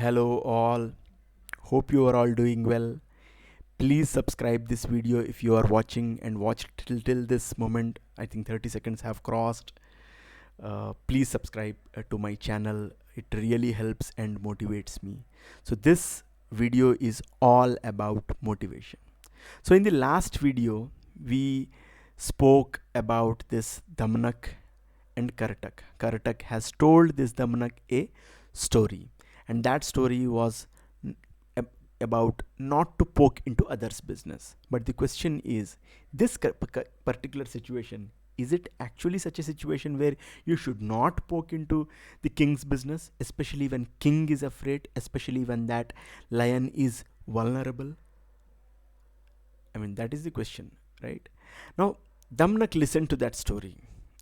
Hello all, hope you are all doing well. Please subscribe this video if you are watching and watched till this moment. I think 30 seconds have crossed. Please subscribe to my channel. It really helps and motivates me. So this video is all about motivation. So in the last video we spoke about this Damanak and Karatak. Karatak has told this Damanak a story, and that story was about not to poke into others' business. But the question is, this particular situation, is it actually such a situation where you should not poke into the king's business, especially when king is afraid, especially when that lion is vulnerable? I mean, that is the question, right? Now, Damnak listened to that story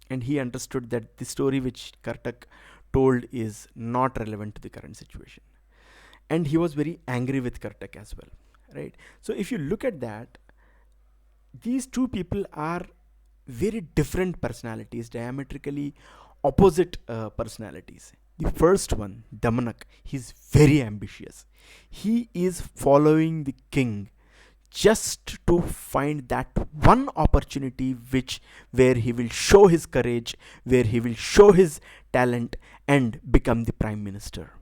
and he understood that the story which Kartak told is not relevant to the current situation. And he was very angry with Kartak as well, right? So if you look at that, these two people are very different personalities, diametrically opposite personalities. The first one, Damanak, he's very ambitious. He is following the king just to find that one opportunity where he will show his courage, where he will show his talent and become the prime minister.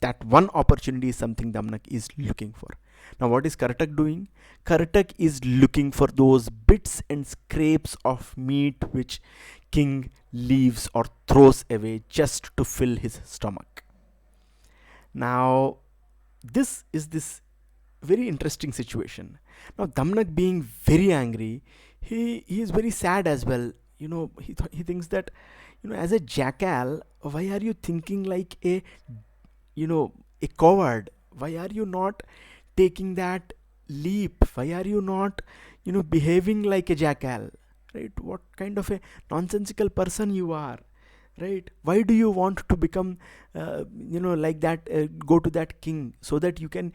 That one opportunity is something Damnak is looking for. Now what is Karatak doing? Karatak is looking for those bits and scraps of meat which king leaves or throws away just to fill his stomach. Now this is this very interesting situation. Now Damnak being very angry, he is very sad as well. He thinks that, as a jackal, why are you thinking like a coward? Why are you not taking that leap? Why are you not behaving like a jackal, right? What kind of a nonsensical person you are, right? Why do you want to become like that, go to that king so that you can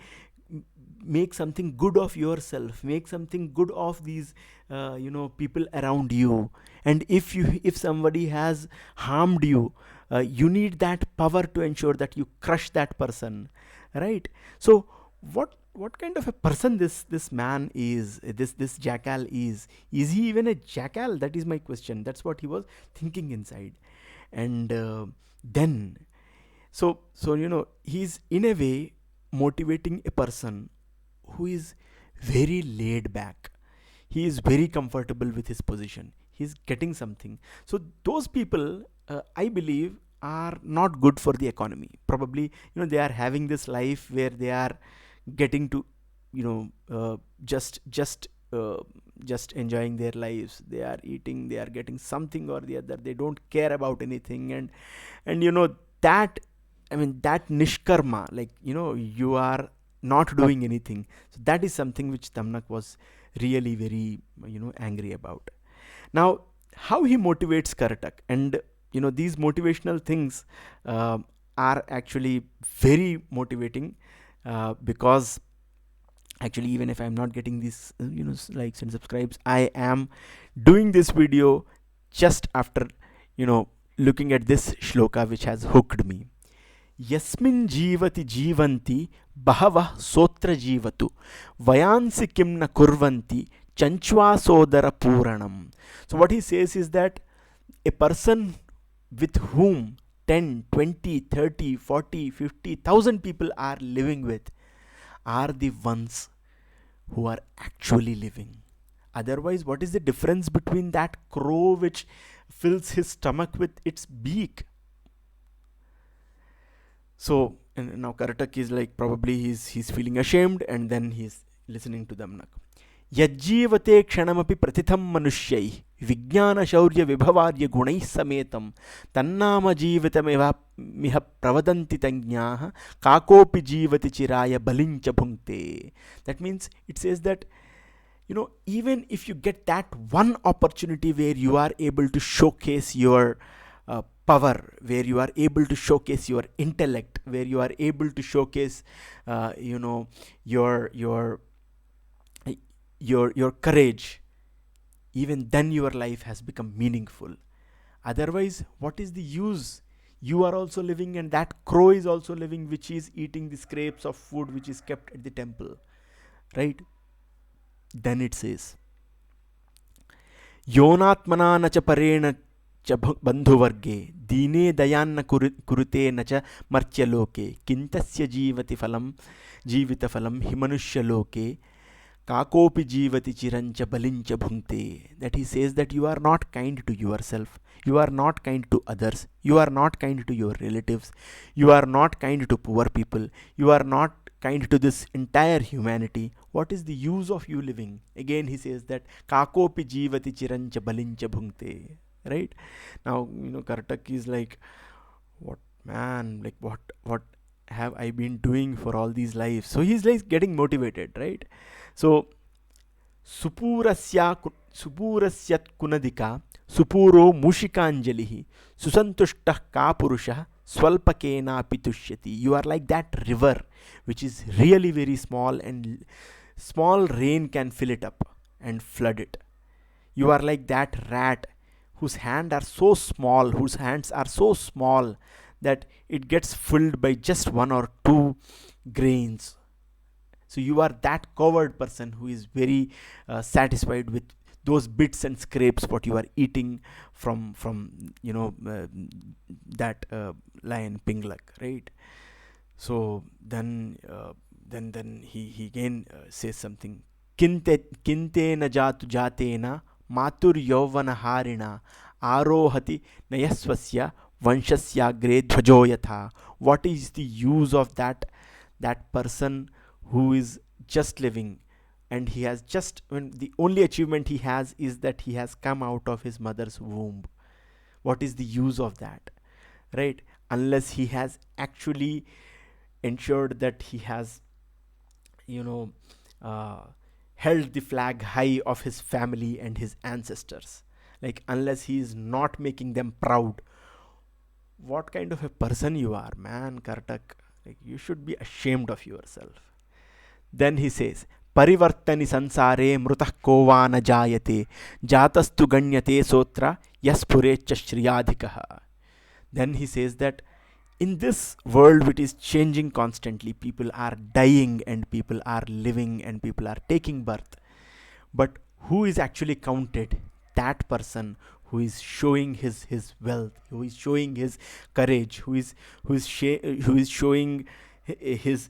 make something good of yourself, make something good of these people around you? And if somebody has harmed you, you need that power to ensure that you crush that person, right? So what kind of a person this man is, this jackal is he even a jackal? That is my question. That's what he was thinking inside. And then he's in a way motivating a person who is very laid back. He is very comfortable with his position. He's getting something. So those people, I believe, are not good for the economy. Probably, they are having this life where they are getting to, just enjoying their lives. They are eating, they are getting something or the other. They don't care about anything, and that, I mean, that nishkarma, like, you are not doing anything. So that is something which Damnak was really very angry about. Now how he motivates Karatak, and these motivational things are actually very motivating, because actually, even if I'm not getting these likes and subscribes, I am doing this video just after looking at this shloka which has hooked me. Yasmin जीवति जीवन्ति बहवः सोत्र जीवतु वयांसि किं न कुर्वन्ति chanchvasodara puranam. So what he says is that a person with whom 10, 20, 30, 40, 50,000 people are living with are the ones who are actually living. Otherwise, what is the difference between that crow which fills his stomach with its beak? So, and now Karatak is like, probably he's feeling ashamed, and then he's listening to Damnak. यज्जीवते क्षणमपि प्रतिथं मनुष्यैः विज्ञानशौर्यविभवार्य गुणैः समेतं तन्नाम जीवितमिह प्रवदन्ति तज्ञाः काकोऽपि जीवति चिराय बलिञ्च भुङ्क्ते. That means it says that, even if you get that one opportunity where you are able to showcase your power, where you are able to showcase your intellect, where you are able to showcase your courage, even then your life has become meaningful. Otherwise, what is the use? You are also living, and that crow is also living, which is eating the scraps of food which is kept at the temple, right? Then it says, योनात्मना न च परेण च बन्धुवर्गे दीने दयान्न कुरुते न च मर्त्यलोके किन्तस्य जीवितफलं हि मनुष्यलोके काकोपि जीवति चिरञ्च बलिञ्च भुङ्क्ते. That he says that you are not kind to yourself, you are not kind to others, you are not kind to your relatives, you are not kind to poor people, you are not kind to this entire humanity. What is the use of you living? Again he says that kakopi jivati chirancha balincha bhunkte. Right now, Kartak is like, what, man, like what have I been doing for all these lives? So he's like getting motivated, right? So supurasyat kunadika supuro mushikanjalihi susantushtah ka purushah swalpakena pitushyati. You are like that river which is really very small, and small rain can fill it up and flood it. You are like that rat whose hands are so small, that it gets filled by just one or two grains. So you are that coward person who is very satisfied with those bits and scraps what you are eating from that lion Pinglak, right? So then he again says something. Kinte na jatu jatena matur yauvana harina arohati nayasvasya vanshasya dhvajo yatha. What is the use of that person who is just living, and he has just, when the only achievement he has is that he has come out of his mother's womb? What is the use of that, right? Unless he has actually ensured that he has held the flag high of his family and his ancestors, like unless he is not making them proud. What kind of a person you are, man, Kartak? Like, you should be ashamed of yourself. Then he says, परिवर्तनि संसारे मृतः को वा न जायते जातस्तु गण्यते सोत्र यस्फुरेच्च श्रियाधिकः. Then he says that in this world which is changing constantly, people are dying and people are living and people are taking birth, but who is actually counted? That person who is showing his wealth, who is showing his courage, who is showing his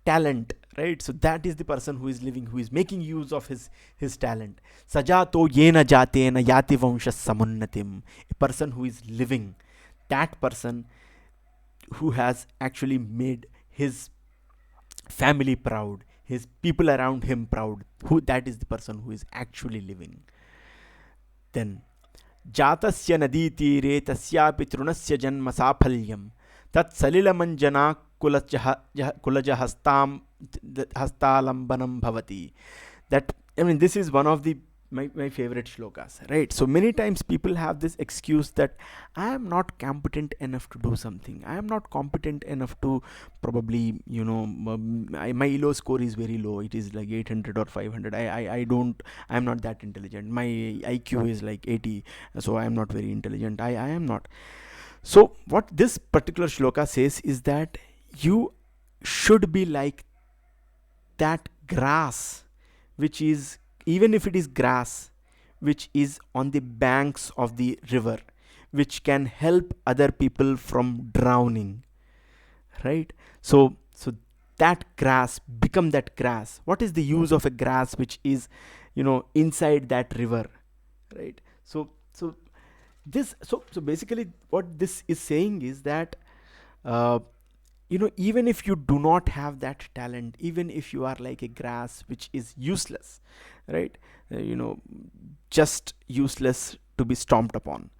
talent, right? So that is the person who is living, who is making use of his talent. Sajato yena jatena yati vamshas samunnatim. A person who is living, that person who has actually made his family proud, his people around him proud, that is the person who is actually living. Then जातस्य नदी तीरे तस्यापि तृणस्य जन्म साफल्यं तत्सलिलमञ्जना कुलज हस्तालम्बनं भवति. That, I mean, this is one of my favorite shlokas, right? So many times people have this excuse that I am not competent enough to do something, I am not competent enough to probably, my ELO score is very low, it is like 800 or 500, I'm not that intelligent, my IQ is like 80, so I am not very intelligent, I am not. So what this particular shloka says is that you should be like that grass, which is, even if it is grass, which is on the banks of the river, which can help other people from drowning, right? So that grass, become that grass. What is the use of a grass which is inside that river, right? So basically what this is saying is that even if you do not have that talent, even if you are like a grass which is useless, right, just useless to be stomped upon,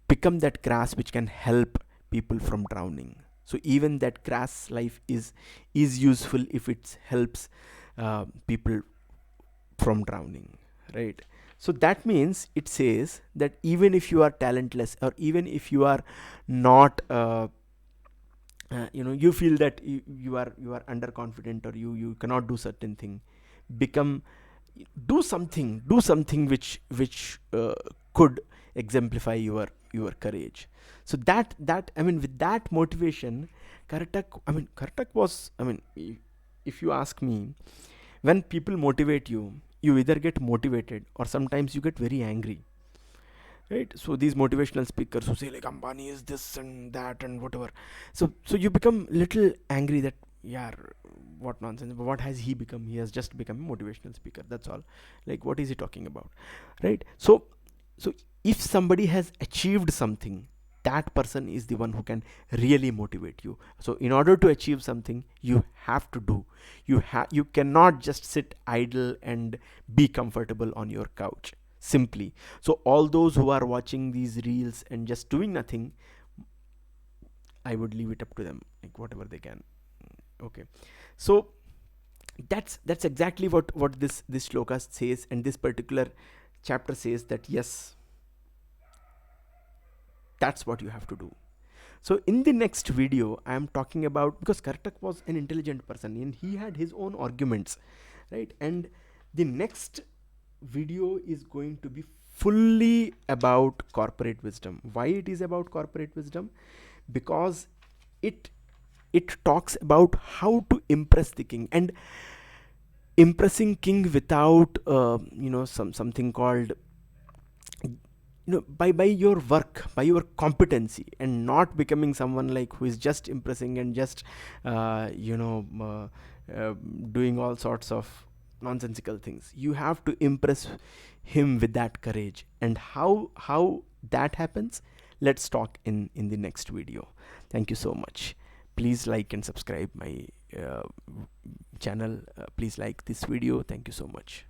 become that grass which can help people from drowning. So even that grass life is useful if it helps people from drowning, right? So that means it says that even if you are talentless, or even if you are not you feel that you are underconfident, or you cannot do certain thing, do something which could exemplify your courage. So that I mean, with that motivation, Karatak was, if you ask me, when people motivate you, you either get motivated or sometimes you get very angry, right? So these motivational speakers who say like Ambani is this and that and whatever, so you become little angry that, yeah, what nonsense, but what has he become? He has just become a motivational speaker, that's all. Like, what is he talking about, right? So if somebody has achieved something, that person is the one who can really motivate you. So in order to achieve something, you have to do, you cannot just sit idle and be comfortable on your couch simply. So all those who are watching these reels and just doing nothing, I would leave it up to them, like whatever they can. Okay, so that's exactly what this shloka says, and this particular chapter says that yes, that's what you have to do. So in the next video, I am talking about, because Kartak was an intelligent person and he had his own arguments, right? And the next video is going to be fully about corporate wisdom. Why it is about corporate wisdom? Because it talks about how to impress the king, and impressing king without something called, by your work, by your competency, and not becoming someone like who is just impressing and just uh, you know doing all sorts of nonsensical things. You have to impress him with that courage, and how that happens, let's talk in the next video. Thank you so much. Please like and subscribe my channel. Please like this video. Thank you so much.